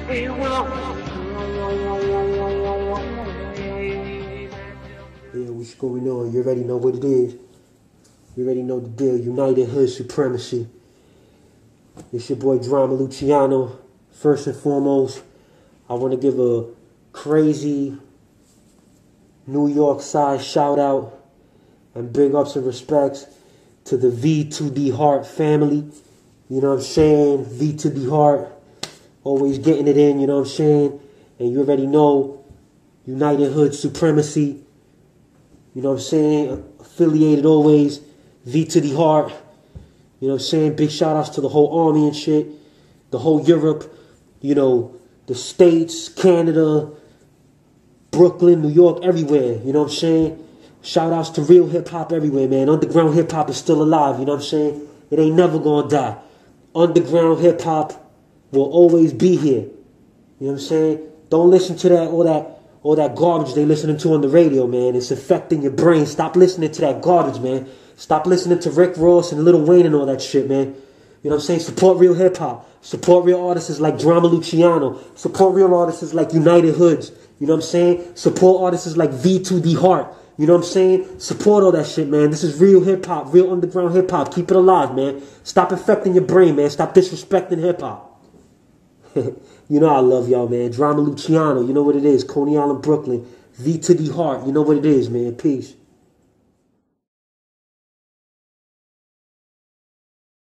Yeah, what's going on? You already know what it is. You already know the deal. United Hood Supremacy. It's your boy Drama Luciano. First and foremost, I want to give a crazy New York side shout out and big ups and respects to the V2D Heart family. You know what I'm saying? V2D Heart, always getting it in, you know what I'm saying? And you already know United Hood Supremacy. You know what I'm saying? Affiliated always, V2D Heart. You know what I'm saying? Big shout outs to the whole army and shit. The whole Europe, you know, the States, Canada, Brooklyn, New York, everywhere. You know what I'm saying? Shout outs to real hip hop everywhere, man. Underground hip hop is still alive, you know what I'm saying? It ain't never gonna die. Underground hip hop will always be here. You know what I'm saying? Don't listen to all that garbage they listening to on the radio, man. It's affecting your brain. Stop listening to that garbage, man. Stop listening to Rick Ross and Lil Wayne and all that shit, man. You know what I'm saying? Support real hip hop. Support real artists like Drama Luciano. Support real artists like United Hoods. You know what I'm saying? Support artists like V2D Heart. You know what I'm saying? Support all that shit, man. This is real hip hop, real underground hip hop. Keep it alive, man. Stop infecting your brain, man. Stop disrespecting hip hop. You know I love y'all, man. Drama Luciano, you know what it is. Coney Island, Brooklyn. V2D Heart, you know what it is, man. Peace.